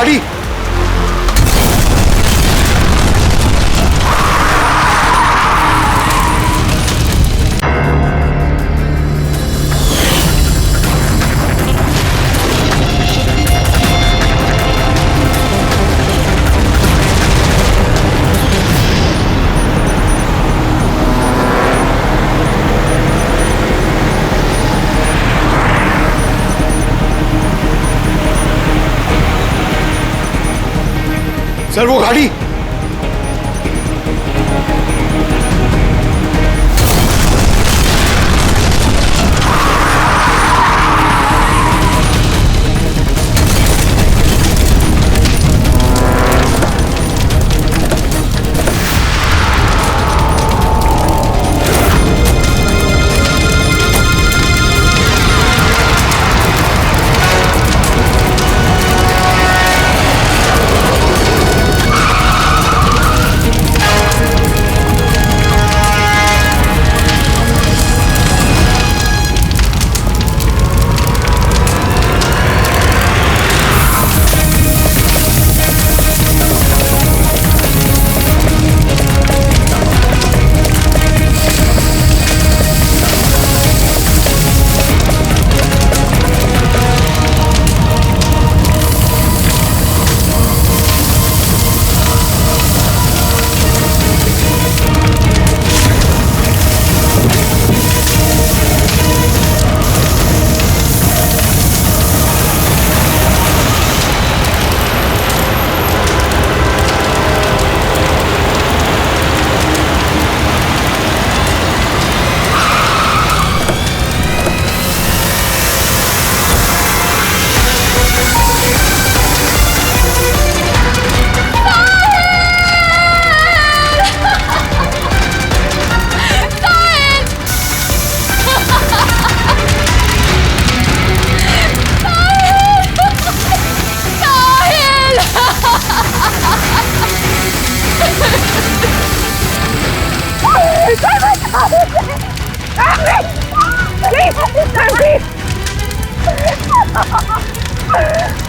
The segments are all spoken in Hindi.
गाड़ी। सर वो गाड़ी।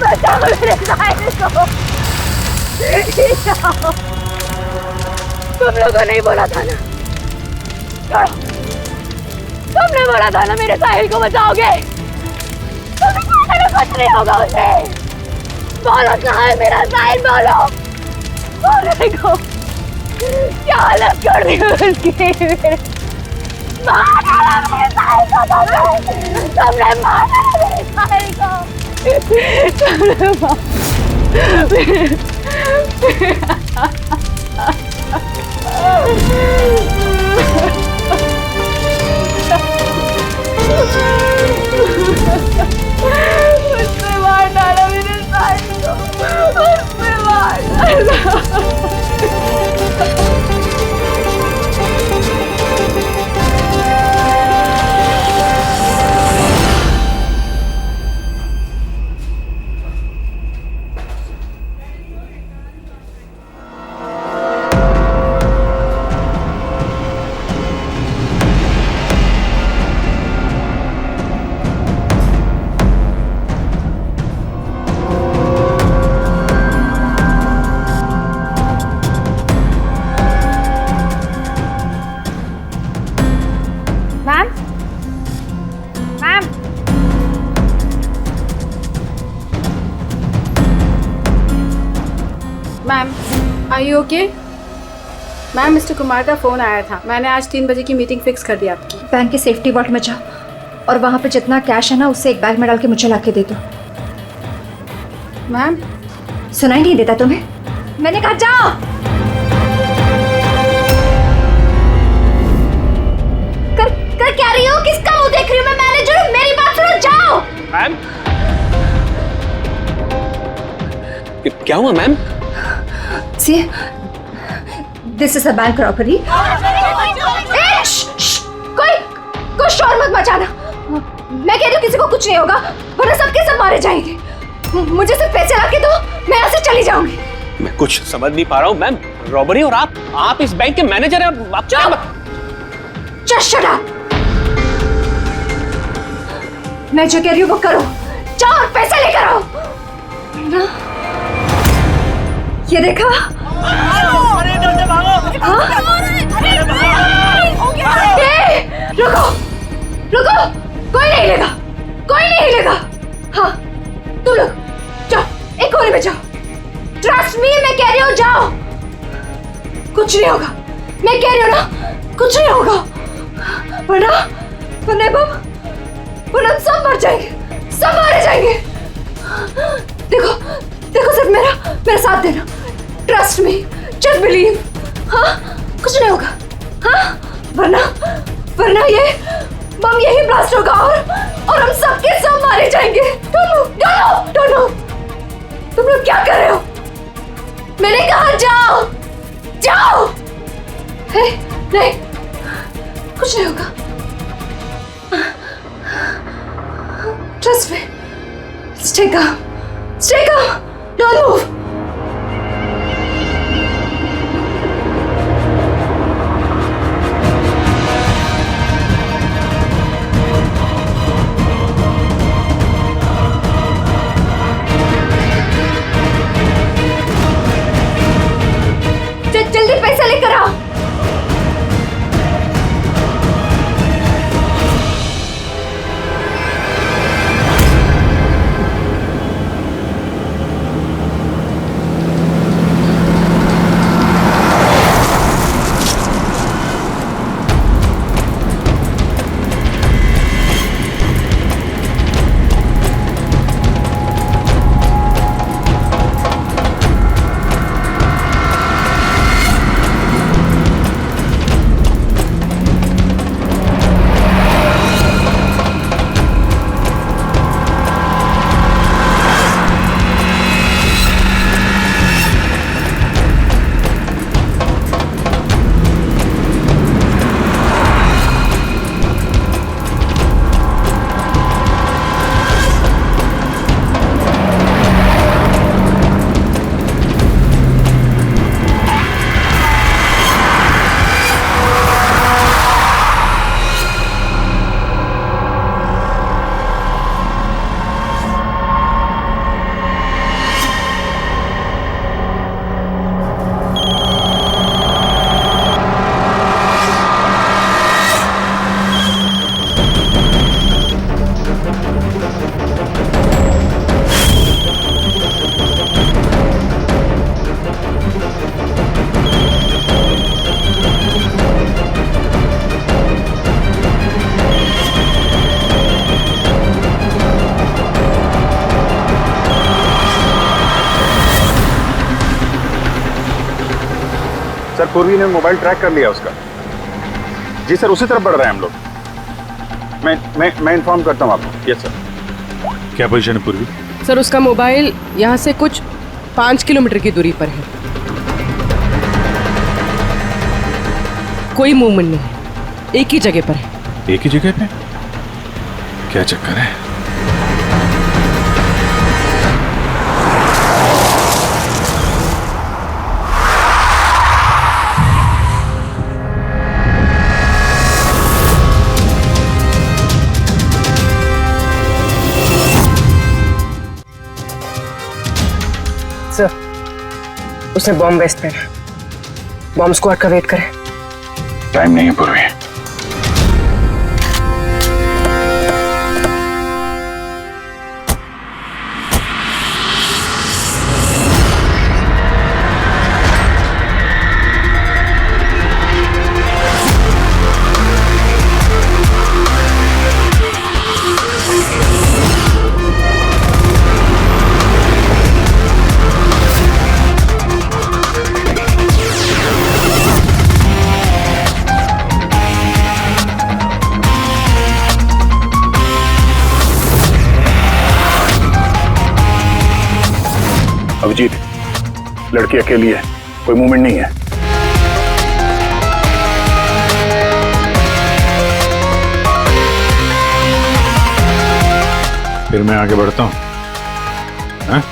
बचाओ मेरे साहिल को। तुम लोगों ने बोला था ना, तुमने बोला था ना मेरे साहिल को बचाओगे। कुछ नहीं होगा उसे। बोलो कहाँ है मेरा साहिल, बोलो। बोलने को क्या हालत कर दी उसकी। मार डाला मेरे साहिल को, तुमने मार डाला मेरे साहिल को। उसने मार डाला मेरे साहिल को, उसने मार डाला। Ma'am, are you okay? Ma'am, mister Kumar का फ़ोन आया था। मैंने आज 3 बजे की मीटिंग फिक्स कर दी आपकी। बैंक के सेफ्टी वॉल्ट में जाओ और वहाँ पे जितना कैश है ना उससे एक बैग में डाल के मुझे ला के दे दो। मैम, सुनाई नहीं देता तुम्हें? मैंने कहा जाओ। कर क्या रही हो? किसका मुंह देख रही हो? मैं मैनेजर हूँ, मेरी बात सुनो, जाओ। मैम, क्या हुआ ma'am? See, this is a bank robbery. कोई शोर मत मचाना। मैं कह रही हूँ किसी को कुछ नहीं होगा, वरना सबके सब मारे जाएंगे। मुझे सिर्फ पैसे ला के दो, मैं यहाँ से चली जाऊंगी। मैं कुछ समझ नहीं पा रहा हूँ मैम। रॉबरी और आप इस बैंक के मैनेजर हैं और आप क्या? Just shut up. मैं जो कह रही हूँ वो करो। जाओ और पैसे लेकर आओ। ना ये देखा? रुको रुको, कोई नहीं हिलेगा, कोई नहीं हिलेगा। हाँ तुम लोग जाओ, एक कोने में जाओ। ट्रस्ट मी, मैं कह रही हूँ जाओ। कुछ नहीं होगा, मैं कह रही हूँ ना, कुछ नहीं होगा। वरना हम सब मर जाएंगे, सब मारे जाएंगे। देखो देखो, सिर्फ मेरा साथ देना। Trust me, just believe. हाँ कुछ नहीं होगा। हाँ वरना ये बम यही ब्लास्ट होगा और हम सबके सब मारे जाएंगे। Don't move. तुम लोग क्या कर रहे हो? मैंने कहा जाओ जाओ। नहीं, कुछ नहीं होगा। Trust me, stay calm, don't move. जल्दी पैसा लेकर आओ। सर पूर्वी ने मोबाइल ट्रैक कर लिया उसका। जी सर, उसी तरफ बढ़ रहे हैं हम लोग। मैं इन्फॉर्म करता हूँ आपको। Yes sir. क्या पोजीशन है पूर्वी? सर उसका मोबाइल यहाँ से कुछ 5 किलोमीटर की दूरी पर है। कोई मूवमेंट नहीं है, एक ही जगह पर है। एक ही जगह पे? क्या चक्कर है? सर उसने बॉम्ब वेस्ट पहना, बॉम्ब स्क्वाड का वेट करें। टाइम नहीं है पूर्वी। अभिजीत, लड़की अकेली है, कोई मूवमेंट नहीं है। फिर मैं आगे बढ़ता हूं। हाँ?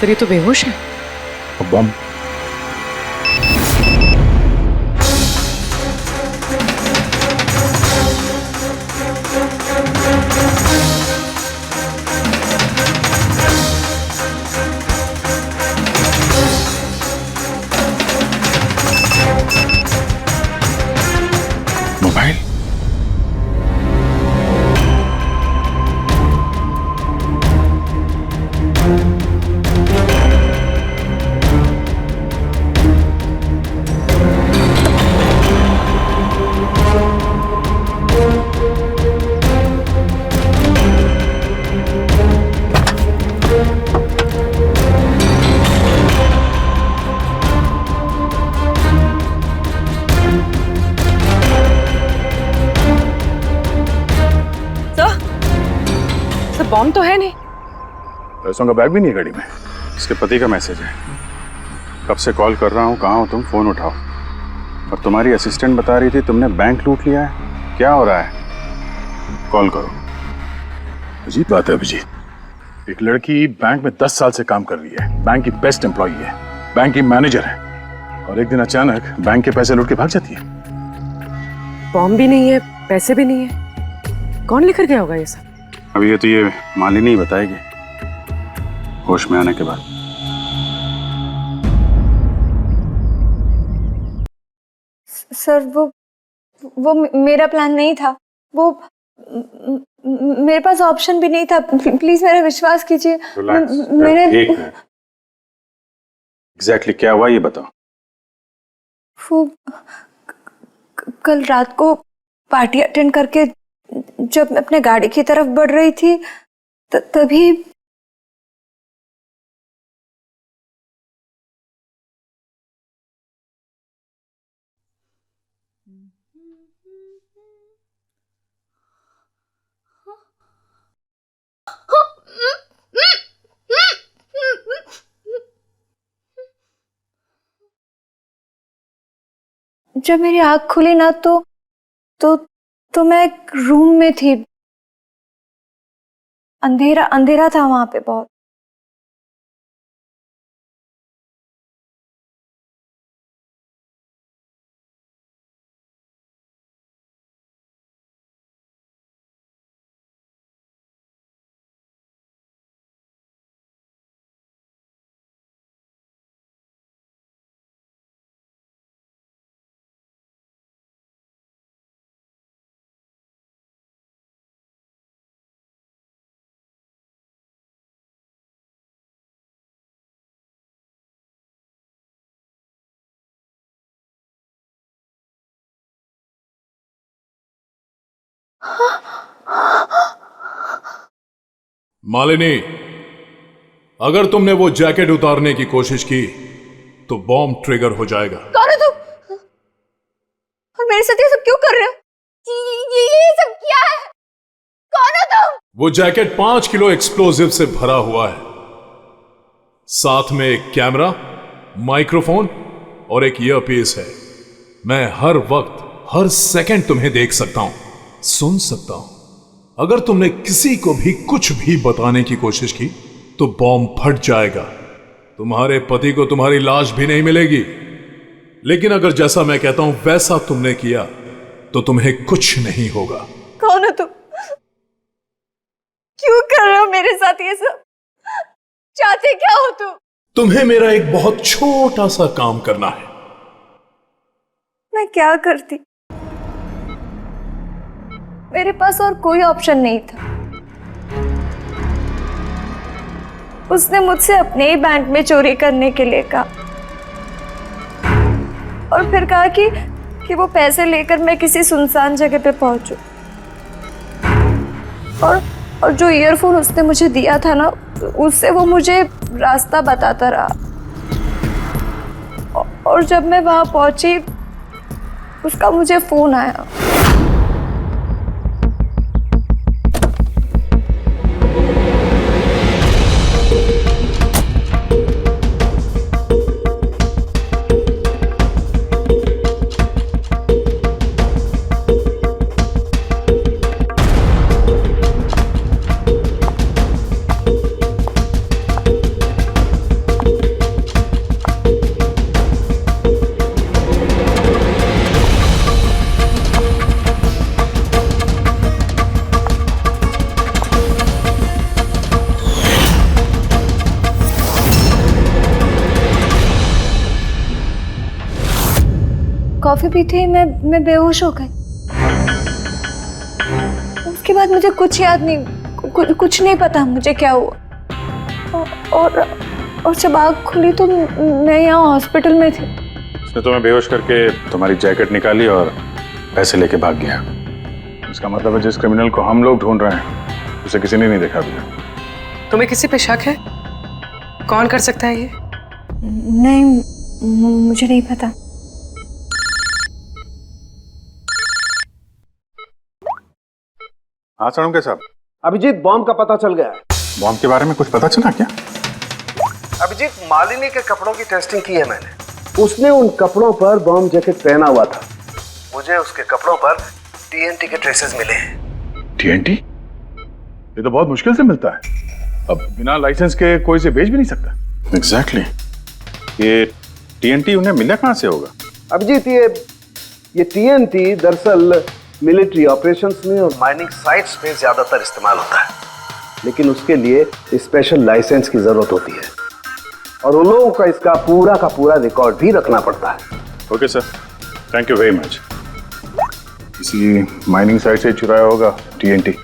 सर ये तो बेहोश है। और बम? मोबाइल? सर बॉम्ब तो है नहीं। पैसों का बैग भी नहीं है गाड़ी में। इसके पति का मैसेज है। कब से कॉल कर रहा हूँ, कहाँ हो तुम, फोन उठाओ। और तुम्हारी असिस्टेंट बता रही थी तुमने बैंक लूट लिया है। क्या हो रहा है? कॉल करो। अजीब बात है अभिजीत, एक लड़की बैंक में 10 साल से काम कर रही है, बैंक की बेस्ट एम्प्लॉय है, बैंक की मैनेजर है, और एक दिन अचानक बैंक के पैसे लूट के भाग जाती है। बॉम्ब भी नहीं है, पैसे भी नहीं है, कौन लेकर गया होगा ये सब? अभी ये तो ये मालिनी ही बताएगी होश में आने के बाद। सर वो मेरा प्लान नहीं था। वो मेरे पास ऑप्शन भी नहीं था। प्लीज मेरा विश्वास कीजिए। मैंने एग्जैक्टली क्या हुआ ये बताओ। वो कल रात को पार्टी अटेंड करके जब मैं अपने गाड़ी की तरफ बढ़ रही थी तभी जब मेरी आँख खुली ना तो मैं एक रूम में थी। अंधेरा अंधेरा था वहां पे बहुत। मालिनी, अगर तुमने वो जैकेट उतारने की कोशिश की तो बॉम्ब ट्रिगर हो जाएगा। कौन हो तुम? और मेरे साथ ये सब क्यों कर रहे हो? ये सब क्या है? कौन हो तुम? वो जैकेट 5 किलो एक्सप्लोजिव से भरा हुआ है, साथ में एक कैमरा, माइक्रोफोन और एक ईयरपीस है। मैं हर वक्त हर सेकंड तुम्हें देख सकता हूं, सुन सकता हूं। अगर तुमने किसी को भी कुछ भी बताने की कोशिश की तो बॉम्ब फट जाएगा। तुम्हारे पति को तुम्हारी लाश भी नहीं मिलेगी। लेकिन अगर जैसा मैं कहता हूं वैसा तुमने किया तो तुम्हें कुछ नहीं होगा। कौन हो तुम? क्यों कर रहे हो मेरे साथ ये सब? चाहते क्या हो तुम? तुम्हें मेरा एक बहुत छोटा सा काम करना है। मैं क्या करती? मेरे पास और कोई ऑप्शन नहीं था। उसने मुझसे अपने ही बैंक में चोरी करने के लिए कहा और फिर कहा कि वो पैसे लेकर मैं किसी सुनसान जगह पे पहुंचूं। और जो ईयरफोन उसने मुझे दिया था ना, उससे वो मुझे रास्ता बताता रहा। और जब मैं वहां पहुंची उसका मुझे फोन आया। कॉफी पी थी, मैं बेहोश हो गई। उसके बाद मुझे कुछ याद नहीं, कुछ नहीं पता मुझे क्या हुआ। और जब आँख खुली तो मैं यहाँ हॉस्पिटल में थी। उसने तुम्हें बेहोश करके तुम्हारी जैकेट निकाली और पैसे लेके भाग गया। इसका मतलब है जिस क्रिमिनल को हम लोग ढूंढ रहे हैं उसे किसी ने नहीं देखा अभी। तुम्हें किसी पे शक है? कौन कर सकता है ये? नहीं, मुझे नहीं पता। हाँ सड़ों साहब। अभिजीत, बॉम्ब का पता चल गया है। बॉम्ब के बारे में कुछ पता चला क्या? अभिजीत, मालिनी के कपड़ों की टेस्टिंग की है मैंने। उसने उन कपड़ों पर बॉम्ब जैकेट पहना हुआ था। मुझे उसके कपड़ों पर TNT के ट्रेसेस मिले हैं। TNT? ये तो बहुत मुश्किल से मिलता है। अब बिना लाइसेंस के कोई इसे बेच भी नहीं सकता। एग्जैक्टली। ये TNT उन्हें मिला कहां से होगा? अभिजीत, ये TNT दरअसल मिलिट्री ऑपरेशंस में और माइनिंग साइट्स पे ज्यादातर इस्तेमाल होता है, लेकिन उसके लिए स्पेशल लाइसेंस की जरूरत होती है और उन लोगों का इसका पूरा का पूरा रिकॉर्ड भी रखना पड़ता है। Okay sir, thank you very much. किसी माइनिंग साइट से चुराया होगा TNT।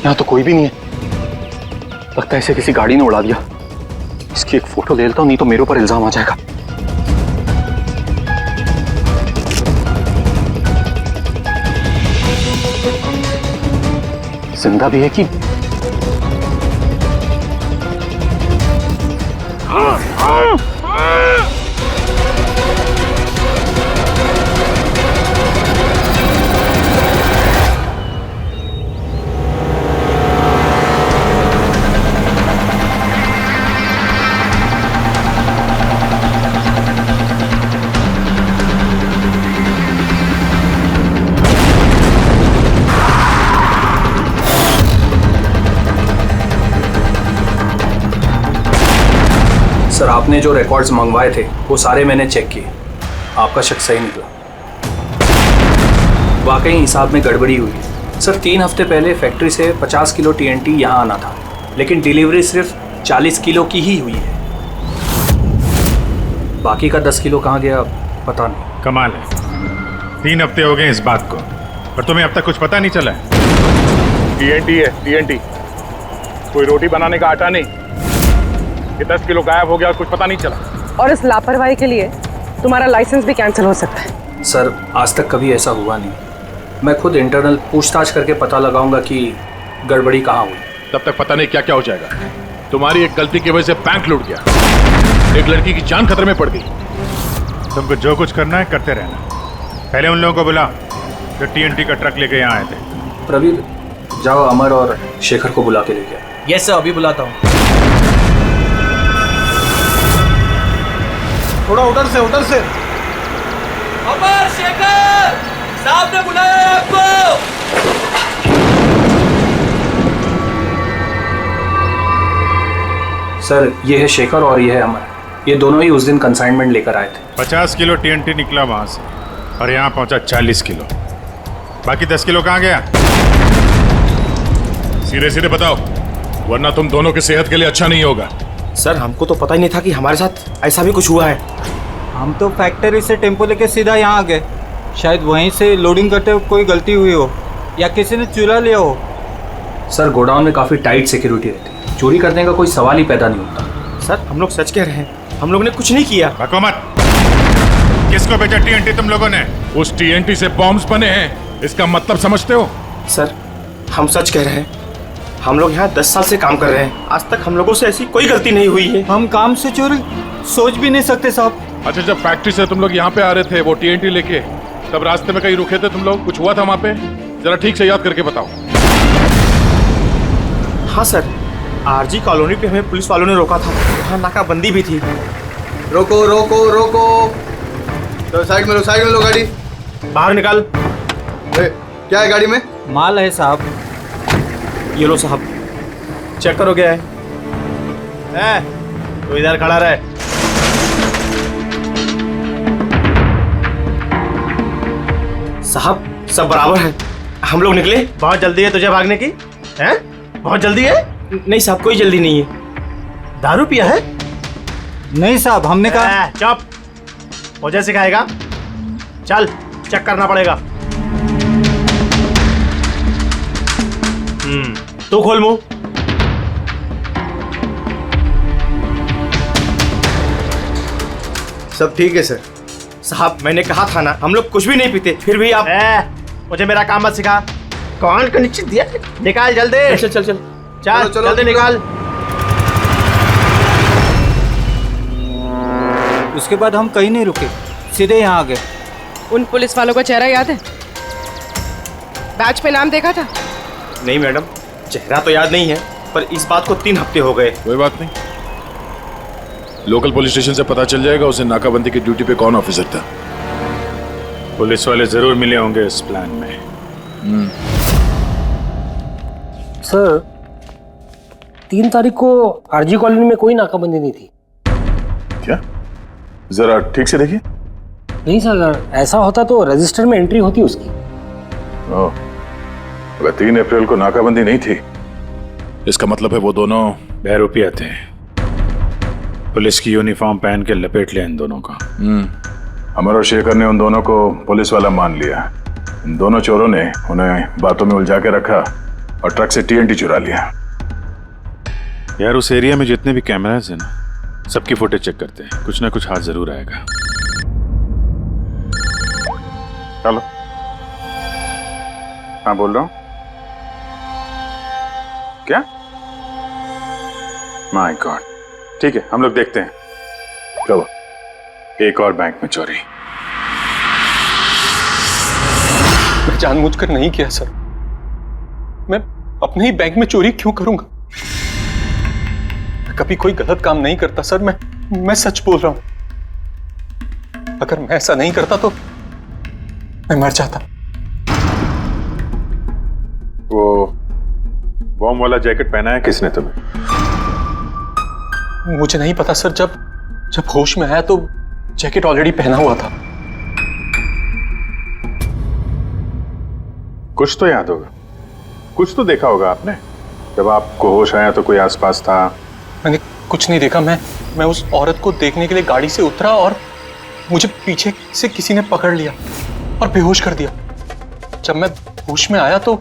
यहाँ तो कोई भी नहीं है। लगता है इसे किसी गाड़ी ने उड़ा दिया। इसकी एक फोटो ले लेता हूँ, नहीं तो मेरे ऊपर इल्जाम आ जाएगा। जिंदा भी है कि सर, आपने जो रिकॉर्ड्स मंगवाए थे वो सारे मैंने चेक किए। आपका शक सही निकला। वाकई हिसाब में गड़बड़ी हुई है। सर, 3 हफ्ते पहले फैक्ट्री से 50 किलो TNT यहाँ आना था, लेकिन डिलीवरी सिर्फ 40 किलो की ही हुई है। बाकी का 10 किलो कहाँ गया पता नहीं। कमाल है, 3 हफ्ते हो गए इस बात को और तुम्हें अब तक कुछ पता नहीं चला है? TNT है TNT, कोई रोटी बनाने का आटा नहीं। ये 10 किलो गायब हो गया और कुछ पता नहीं चला। और इस लापरवाही के लिए तुम्हारा लाइसेंस भी कैंसिल हो सकता है। सर, आज तक कभी ऐसा हुआ नहीं। मैं खुद इंटरनल पूछताछ करके पता लगाऊंगा कि गड़बड़ी कहाँ हुई। तब तक पता नहीं क्या क्या हो जाएगा। तुम्हारी एक गलती की वजह से बैंक लूट गया, एक लड़की की जान खतरे में पड़ गई। तुमको जो कुछ करना है करते रहना। पहले उन लोगों को बुला जो TNT का ट्रक लेके यहाँ आए थे। प्रवीण, जाओ अमर और शेखर को बुला के लेके आओ। यस सर, अभी बुलाता हूँ। थोड़ा उधर से अमर, शेखर साहब ने बुलाया है आपको। सर, ये है शेखर और ये है अमर। ये दोनों ही उस दिन कंसाइनमेंट लेकर आए थे। 50 किलो TNT निकला वहां से और यहाँ पहुंचा 40 किलो। बाकी 10 किलो कहाँ गया? सीधे सीधे बताओ, वरना तुम दोनों की सेहत के लिए अच्छा नहीं होगा। सर, हमको तो पता ही नहीं था कि हमारे साथ ऐसा भी कुछ हुआ है। हम तो फैक्ट्री से टेम्पो लेके सीधा यहाँ आ गए। शायद वहीं से लोडिंग करते हुए कोई गलती हुई हो। या किसी ने चुरा लिया हो। सर गोडाउन में काफी टाइट सिक्योरिटी रहती है, चोरी करने का कोई सवाल ही पैदा नहीं होता। सर हम लोग सच कह रहे हैं, हम लोग ने कुछ नहीं किया। बको मत। किसको बेचा टीएनटी तुम लोगों ने? उस टीएनटी से बॉम्ब्स बने हैं, इसका मतलब समझते हो? सर हम सच कह रहे हैं, हम लोग यहाँ 10 साल से काम कर रहे हैं, आज तक हम लोगों से ऐसी कोई गलती नहीं हुई है। हम काम से चोरी सोच भी नहीं सकते साहब। अच्छा, जब फैक्ट्री से तुम लोग यहाँ पे आ रहे थे वो टीएनटी लेके, तब रास्ते में कहीं रुके थे तुम लोग? कुछ हुआ था वहाँ पे? जरा ठीक से याद करके बताओ। हाँ सर, आरजी कॉलोनी पे हमें पुलिस वालों ने रोका था, वहाँ नाकाबंदी भी थी। रोको रोको रोको, तो साइड में लो गाड़ी। बाहर निकाल। क्या है गाड़ी में? माल है साहब। ये लो साहब, चेक करो क्या है। तो इधर खड़ा रहे। साहब सब बराबर है, हम लोग निकले। बहुत जल्दी है तुझे भागने की? हैं? बहुत जल्दी है? नहीं साहब, कोई जल्दी नहीं है। दारू पिया है? नहीं साहब, हमने कहा। चुप, मुझे सिखाएगा? चल चेक करना पड़ेगा। तू खोल मुंह। सब ठीक है सर। साहब मैंने कहा था ना, हम लोग कुछ भी नहीं पीते, फिर भी आप। मुझे मेरा काम मत सिखा। कौन को नीचे दिया? निकाल जल्दी। चल चल चल चल, जल्दी निकाल। उसके बाद हम कहीं नहीं रुके, सीधे यहाँ आ गए। उन पुलिस वालों का चेहरा याद है? बैच पे नाम देखा था? नहीं मैडम, चेहरा तो याद नहीं है, पर इस बात को 3 हफ्ते हो गए। कोई बात नहीं, लोकल पुलिस स्टेशन से पता चल जाएगा उसे नाकाबंदी की ड्यूटी पे कौन ऑफिसर था। पुलिस वाले जरूर मिले होंगे इस प्लान में। सर 3 तारीख को आरजी कॉलोनी में कोई नाकाबंदी नहीं थी। क्या? जरा ठीक से देखिए। नहीं सर, अगर ऐसा होता तो रजिस्टर में एंट्री होती उसकी। अगर 3 अप्रैल को नाकाबंदी नहीं थी, इसका मतलब है वो दोनों बहरूपिया थे। पुलिस की यूनिफॉर्म पहन के लपेट लिया इन दोनों का। अमर और शेखर ने उन दोनों को पुलिस वाला मान लिया। इन दोनों चोरों ने उन्हें बातों में उलझा के रखा और ट्रक से टीएनटी चुरा लिया। यार उस एरिया में जितने भी कैमरास हैं ना, सबकी फुटेज चेक करते हैं, कुछ ना कुछ हाथ जरूर आएगा। चलो। हाँ बोल रहा हूँ। क्या? माय गॉड, ठीक है हम लोग देखते हैं। चलो। एक और बैंक में चोरी। मैं जानबूझकर नहीं किया सर, मैं अपने ही बैंक में चोरी क्यों करूंगा? मैं कभी कोई गलत काम नहीं करता सर, मैं सच बोल रहा हूं। अगर मैं ऐसा नहीं करता तो मैं मर जाता। वो बॉम्ब वाला जैकेट पहना है किसने तुम्हें? मुझे नहीं पता सर, जब होश में आया तो जैकेट ऑलरेडी पहना हुआ था। कुछ तो याद होगा, कुछ तो देखा होगा आपने। जब आपको होश आया तो कोई आसपास था? मैंने कुछ नहीं देखा। मैं उस औरत को देखने के लिए गाड़ी से उतरा और मुझे पीछे से किसी ने पकड़ लिया और बेहोश कर दिया। जब मैं होश में आया तो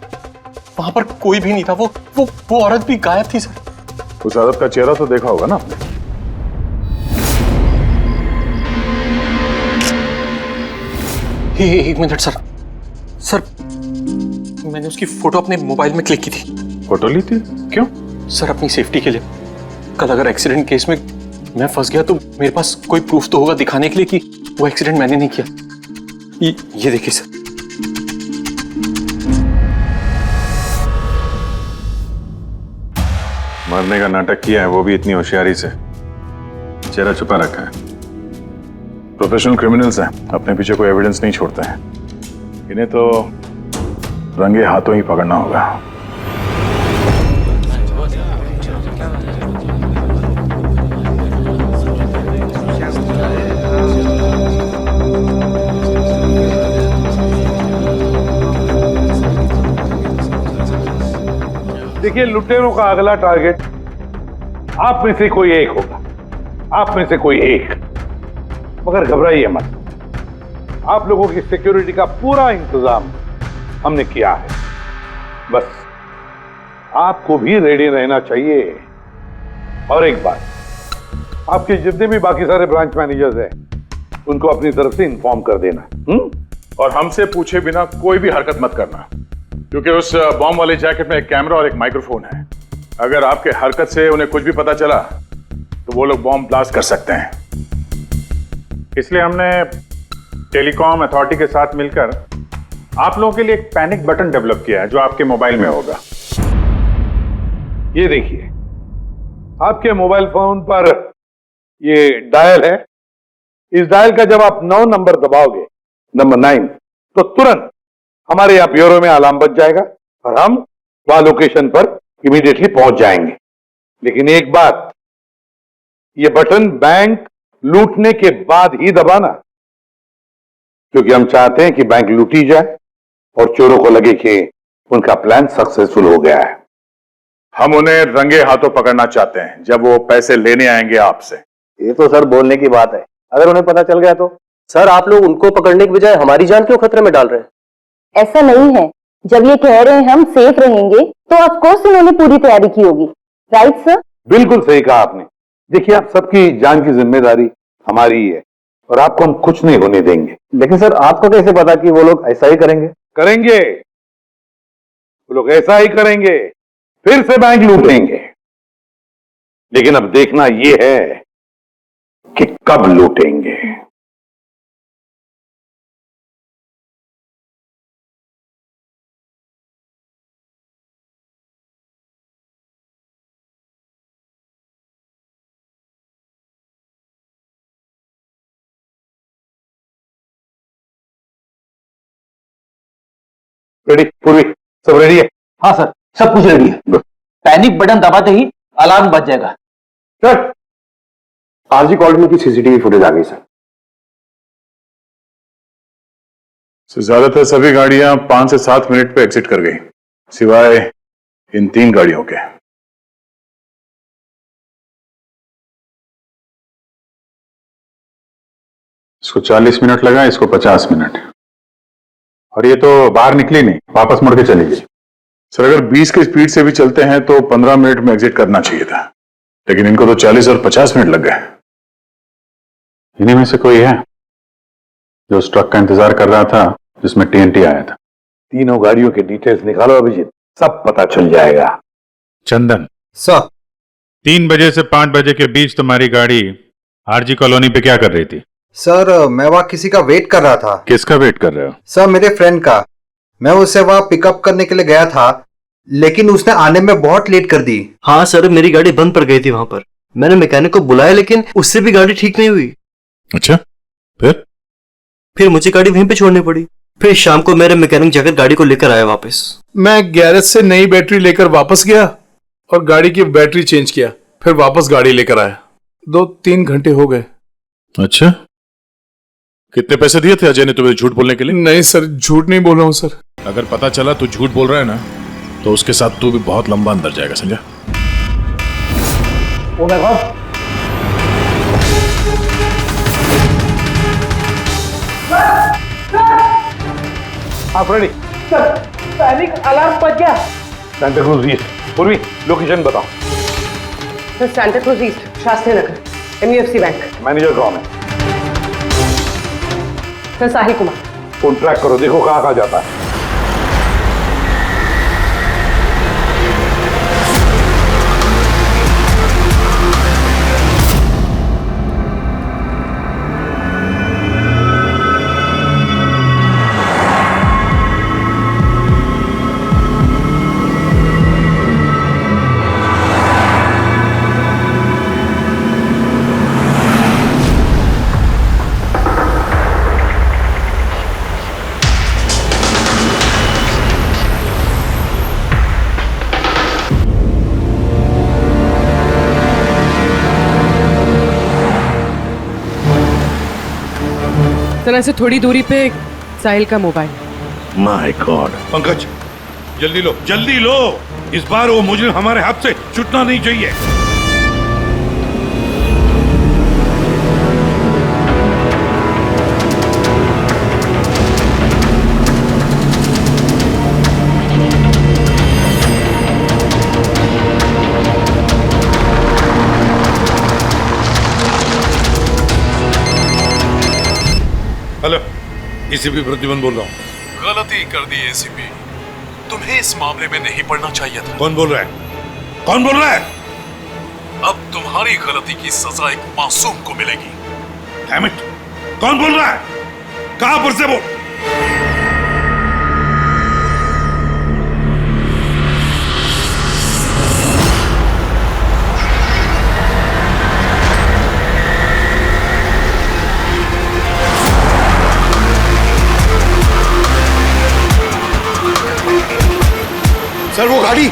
वहां पर कोई भी नहीं था। वो औरत भी गायब थी सर। उस औरत का चेहरा तो देखा होगा ना आपने? एक मिनट सर, मैंने उसकी फोटो अपने मोबाइल में क्लिक की थी। फोटो ली थी? क्यों? सर अपनी सेफ्टी के लिए। कल अगर एक्सीडेंट केस में मैं फंस गया तो मेरे पास कोई प्रूफ तो होगा दिखाने के लिए कि वो एक्सीडेंट मैंने नहीं किया। ये देखिए सर। मरने का नाटक किया है, वो भी इतनी होशियारी से। चेहरा छुपा रखा है। प्रोफेशनल क्रिमिनल्स हैं, अपने पीछे कोई एविडेंस नहीं छोड़ते हैं। इन्हें तो रंगे हाथों ही पकड़ना होगा। देखिए, लुटेरों का अगला टारगेट आप में से कोई एक होगा, आप में से कोई एक। मगर घबराइए मत, आप लोगों की सिक्योरिटी का पूरा इंतजाम हमने किया है। बस आपको भी रेडी रहना चाहिए। और एक बात, आपके जितने भी बाकी सारे ब्रांच मैनेजर्स हैं उनको अपनी तरफ से इन्फॉर्म कर देना। और हमसे पूछे बिना कोई भी हरकत मत करना, क्योंकि उस बॉम्ब वाले जैकेट में एक कैमरा और एक माइक्रोफोन है। अगर आपके हरकत से उन्हें कुछ भी पता चला तो वो लोग बॉम्ब ब्लास्ट कर सकते हैं। इसलिए हमने टेलीकॉम अथॉरिटी के साथ मिलकर आप लोगों के लिए एक पैनिक बटन डेवलप किया है जो आपके मोबाइल में होगा। ये देखिए, आपके मोबाइल फोन पर ये डायल है। इस डायल का जब आप 9 नंबर दबाओगे, नंबर 9, तो तुरंत हमारे यहाँ ब्यूरो में अलार्म बज जाएगा और हम वहां लोकेशन पर इमीडिएटली पहुंच जाएंगे। लेकिन एक बात, ये बटन बैंक लूटने के बाद ही दबाना, क्योंकि हम चाहते हैं कि बैंक लूटी जाए और चोरों को लगे कि उनका प्लान सक्सेसफुल हो गया है। हम उन्हें रंगे हाथों पकड़ना चाहते हैं जब वो पैसे लेने आएंगे आपसे। ये तो सर बोलने की बात है, अगर उन्हें पता चल गया तो? सर आप लोग उनको पकड़ने की बजाय हमारी जान क्यों खतरे में डाल रहे हैं? ऐसा नहीं है, जब ये कह रहे हैं हम सेफ रहेंगे तो ऑफ कोर्स उन्होंने पूरी तैयारी की होगी। Right sir? बिल्कुल सही कहा आपने। देखिए, आप सबकी जान की जिम्मेदारी हमारी ही है और आपको हम कुछ नहीं होने देंगे। लेकिन सर आपको कैसे पता कि वो लोग ऐसा ही करेंगे? करेंगे, वो लोग ऐसा ही करेंगे, फिर से बैंक लूटेंगे। लेकिन अब देखना यह है कि कब लूटेंगे। रेडी पूर्वी, सब रेडी है? हाँ सर, सब कुछ रेडी है। पैनिक बटन दबाते ही अलार्म बज जाएगा। सर, आरजी कॉलोनी की सीसीटीवी फुटेज आ गई सर। ज्यादातर सभी गाड़ियां 5 से 7 मिनट पे एग्जिट कर गई, सिवाय इन 3 गाड़ियों के। इसको 40 मिनट लगा, इसको 50 मिनट। और ये तो बाहर निकली नहीं, वापस मुड़ के चली गई। सर, अगर 20 की स्पीड से भी चलते हैं तो 15 मिनट में एग्जिट करना चाहिए था, लेकिन इनको तो 40 और 50 मिनट लग गए। इन्हीं में से कोई है जो उस ट्रक का इंतजार कर रहा था जिसमें TNT आया था? तीनों गाड़ियों के डिटेल्स निकालो अभिजीत, सब पता चल जाएगा। चंदन सर, 3 बजे से 5 बजे के बीच तुम्हारी गाड़ी आरजी कॉलोनी पे क्या कर रही थी? सर, मैं वहाँ किसी का वेट कर रहा था। किसका वेट कर रहे हो? सर, मेरे फ्रेंड का। मैं उसे वहाँ पिकअप करने के लिए गया था, लेकिन उसने आने में बहुत लेट कर दी। हाँ सर, मेरी गाड़ी बंद पड़ गई थी वहां पर। मैंने मैकेनिक को बुलाया लेकिन उससे भी गाड़ी ठीक नहीं हुई। अच्छा, फिर मुझे गाड़ी वहीं पे छोड़नी पड़ी। फिर शाम को मेरे मैकेनिक जाकर गाड़ी को लेकर आया वापस। मैं गैरेज से नई बैटरी लेकर वापस गया और गाड़ी की बैटरी चेंज किया, फिर वापस गाड़ी लेकर आया। 2-3 घंटे हो गए। अच्छा, कितने पैसे दिए थे अजय ने तुम्हें झूठ बोलने के लिए? नहीं सर, झूठ नहीं बोल रहा हूँ सर। अगर पता चला तू झूठ बोल रहा है ना, तो उसके साथ तू भी बहुत लंबा अंदर जाएगा, समझा? ओ माय गॉड, आप रेडी? सर, पैनिक अलार्म बज गया। Santacruz east. पूर्वी, लोकेशन बताओ। Sir, Santacruz east, Shastri Nagar, MUFC bank. Manager कौन है? Sir, Sahil Kumar. Phone track करो, देखो कहाँ कहाँ जाता है। तरह से थोड़ी दूरी पे साहिल का मोबाइल। My God. पंकज, जल्दी लो, इस बार वो मुजरिम हमारे हाथ से छूटना नहीं चाहिए। हेलो, एसीपी प्रद्युमन बोल रहा हूँ। गलती कर दी एसीपी, तुम्हें इस मामले में नहीं पड़ना चाहिए था। कौन बोल रहा है? कौन बोल रहा है? अब तुम्हारी गलती की सजा एक मासूम को मिलेगी। Damn it! कौन बोल रहा है? कहां पर से बोल? सर वो गाड़ी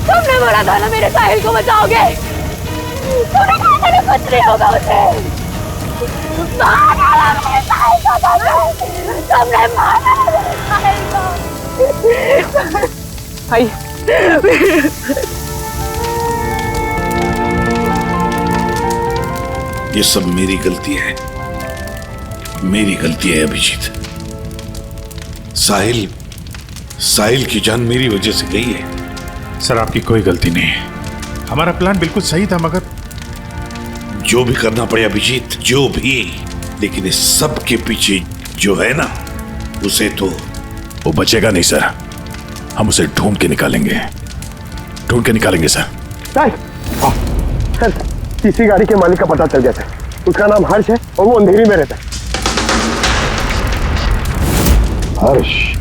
तुमने बोला था ना मेरे साहिल को बचाओगे। तुमने कहा था ना कुछ नहीं होगा उसे। मार डाला मेरे साहिल को तुमने मार डाला मेरे साहिल को। भाई ये सब मेरी गलती है, मेरी गलती है अभिजीत। साहिल की जान मेरी वजह से गई है। सर आपकी कोई गलती नहीं है, हमारा प्लान बिल्कुल सही था, मगर जो भी करना पड़े अभिजीत, जो भी, लेकिन इस सब के पीछे जो है ना, उसे तो वो बचेगा नहीं सर। हम उसे ढूंढ के निकालेंगे सर। सर किसी गाड़ी के मालिक का पता चल गया सर। उसका नाम हर्ष है और वो अंधेरी में रहता है। हर्ष?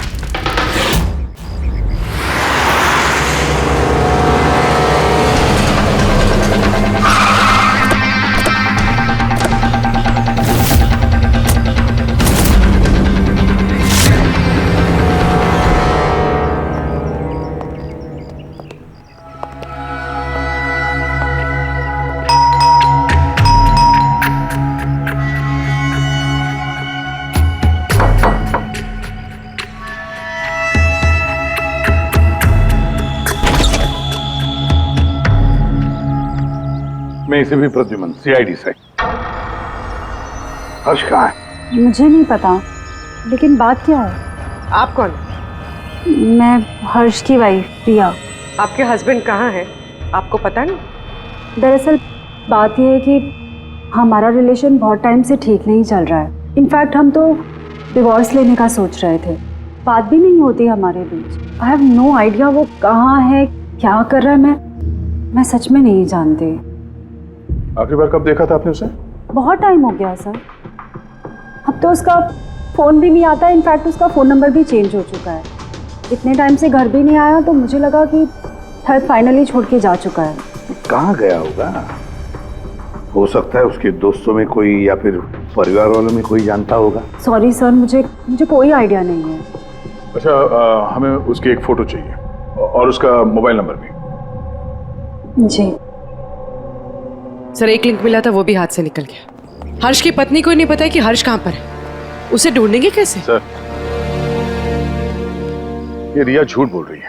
मैं इसे भी प्रद्युमन, सीआईडी से। हर्ष कहाँ है? मुझे नहीं पता, लेकिन बात क्या है? आप कौन? मैं हर्ष की वाइफ प्रिया। आपके हस्बैंड कहाँ हैं? आपको पता नहीं? दरअसल बात यह है कि हमारा रिलेशन बहुत टाइम से ठीक नहीं चल रहा है। इनफैक्ट हम तो डिवोर्स लेने का सोच रहे थे। बात भी नहीं होती हमारे बीच। आई हैव नो आइडिया वो कहाँ है, क्या कर रहा है। मैं सच में नहीं जानती। आखिरी बार कब देखा था आपने उसे? बहुत टाइम हो गया सर। अब तो उसका फ़ोन भी नहीं आता। इनफैक्ट उसका फ़ोन नंबर भी चेंज हो चुका है। इतने टाइम से घर भी नहीं आया, तो मुझे लगा कि शायद फाइनली छोड़ के जा चुका है। कहाँ गया होगा? हो सकता है उसके दोस्तों में कोई या फिर परिवार वालों में कोई जानता होगा। सॉरी सर, मुझे कोई आइडिया नहीं है। अच्छा, हमें उसकी एक फोटो चाहिए और उसका मोबाइल नंबर भी। जी सर, एक लिंक मिला था, वो भी हाथ से निकल गया। हर्ष की पत्नी को नहीं पता है कि हर्ष कहाँ पर है। उसे ढूंढेंगे कैसे? सर, ये रिया झूठ बोल रही है।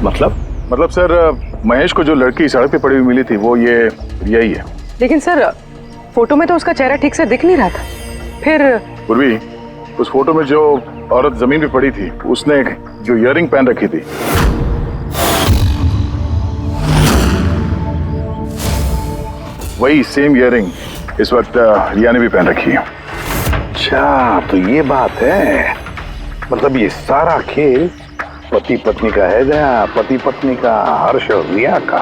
मतलब सर, महेश को जो लड़की सड़क पे पड़ी हुई मिली थी, वो ये रिया ही है। लेकिन सर, फोटो में तो उसका चेहरा ठीक से दिख नहीं रहा था। फिर पूर्वी, उस फोटो में जो औरत जमीन पे पड़ी थी, उसने जो इयररिंग पहन रखी थी, वही सेम इयररिंग इस वक्त रिया ने भी पहन रखी है। अच्छा, तो ये बात है। मतलब ये सारा खेल पति पत्नी का है या पति पत्नी का, हर्ष और रिया का?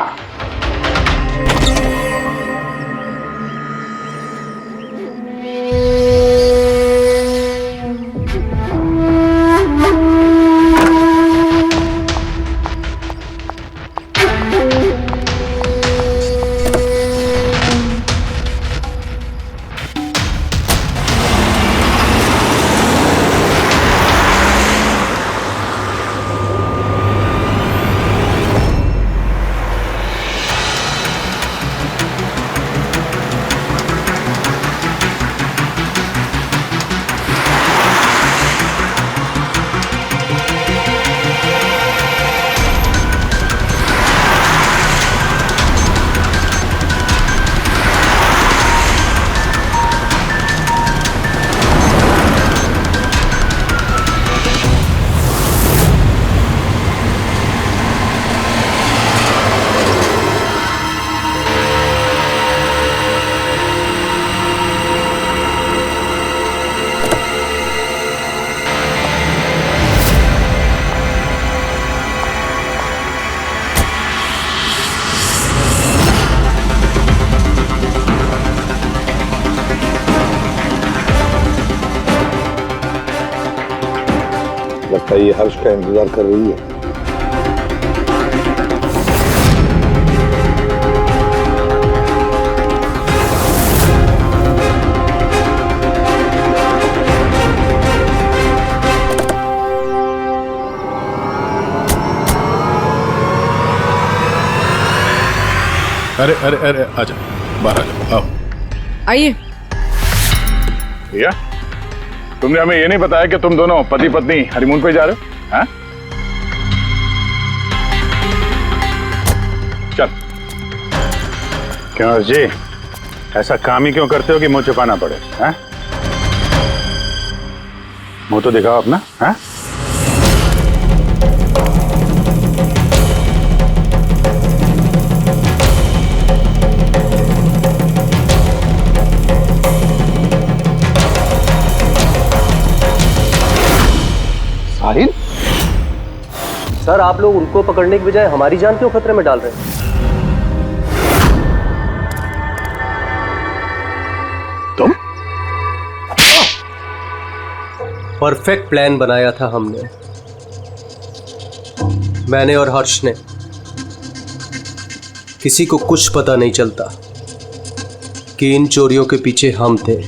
लगता है ये हर्ष का इंतजार कर रही है। अरे अरे अरे आजा, बाहर आ जाओ, आओ। आइए। भैया, तुमने हमें ये नहीं बताया कि तुम दोनों पति पत्नी हनीमून पे जा रहे हो? हाँ? चल। क्यों जी, ऐसा काम ही क्यों करते हो कि मुंह छुपाना पड़े? हाँ? मुंह तो दिखाओ अपना। हाँ? साहिल? सर, आप लोग उनको पकड़ने की बजाय हमारी जान क्यों खतरे में डाल रहे हैं? तुम? परफेक्ट प्लान बनाया था हमने, मैंने और हर्ष ने। किसी को कुछ पता नहीं चलता कि इन चोरियों के पीछे हम थे।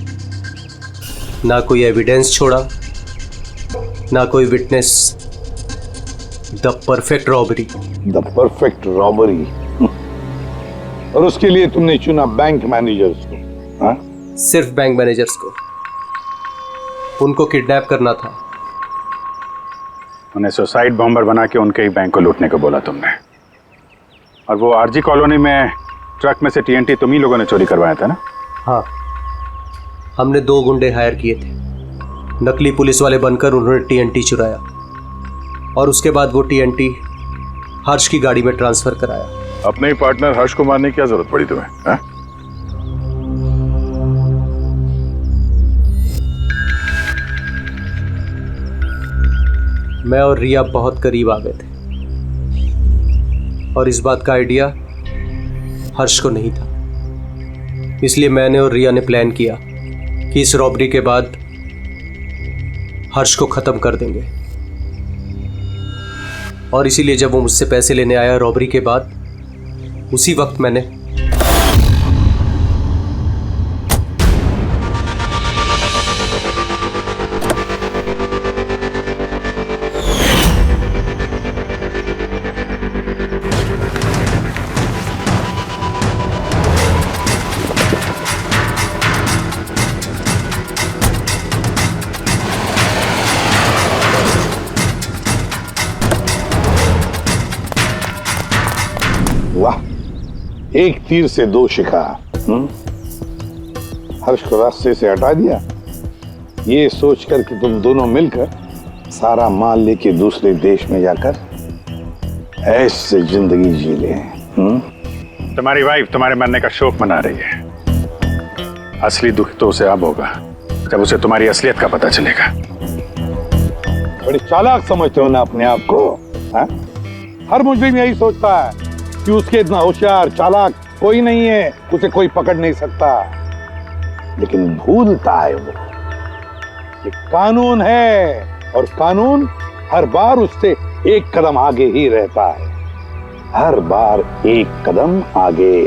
ना कोई एविडेंस छोड़ा, ना कोई witness. The perfect robbery. The perfect robbery. और उसके लिए तुमने चुना बैंक मैनेजर्स को? हाँ? सिर्फ बैंक मैनेजर्स को। उनको किडनैप करना था। उन्हें सुसाइड बॉम्बर बना के उनके ही बैंक को लूटने को बोला तुमने। और वो आरजी कॉलोनी में ट्रक में से टीएनटी तुम ही लोगों ने चोरी करवाया था ना? हाँ, हमने 2 गुंडे हायर किए थे। नकली पुलिस वाले बनकर उन्होंने टीएनटी चुराया और उसके बाद वो टीएनटी हर्ष की गाड़ी में ट्रांसफर कराया। अपने ही पार्टनर हर्ष को मारने की क्या जरूरत पड़ी तुम्हें? हाँ? मैं और रिया बहुत करीब आ गए थे और इस बात का आइडिया हर्ष को नहीं था। इसलिए मैंने और रिया ने प्लान किया कि इस रॉबरी के बाद हर्ष को खत्म कर देंगे। और इसीलिए जब वो मुझसे पैसे लेने आया रॉबरी के बाद, उसी वक्त मैंने वाह, एक तीर से 2 शिकार। हर्ष को रास्ते से हटा दिया, ये सोचकर कि तुम दोनों मिलकर सारा माल लेके दूसरे देश में जाकर ऐसे जिंदगी जी ले। तुम्हारी वाइफ तुम्हारे मरने का शोक मना रही है। असली दुख तो उसे अब होगा जब उसे तुम्हारी असलियत का पता चलेगा। बड़ी चालाक समझते हो ना अपने आप को? हा? हर मुजरिम यही सोचता है कि उसके इतना होशियार चालाक कोई नहीं है, उसे कोई पकड़ नहीं सकता। लेकिन भूलता है वो कि कानून है और कानून हर बार उससे एक कदम आगे ही रहता है, हर बार एक कदम आगे।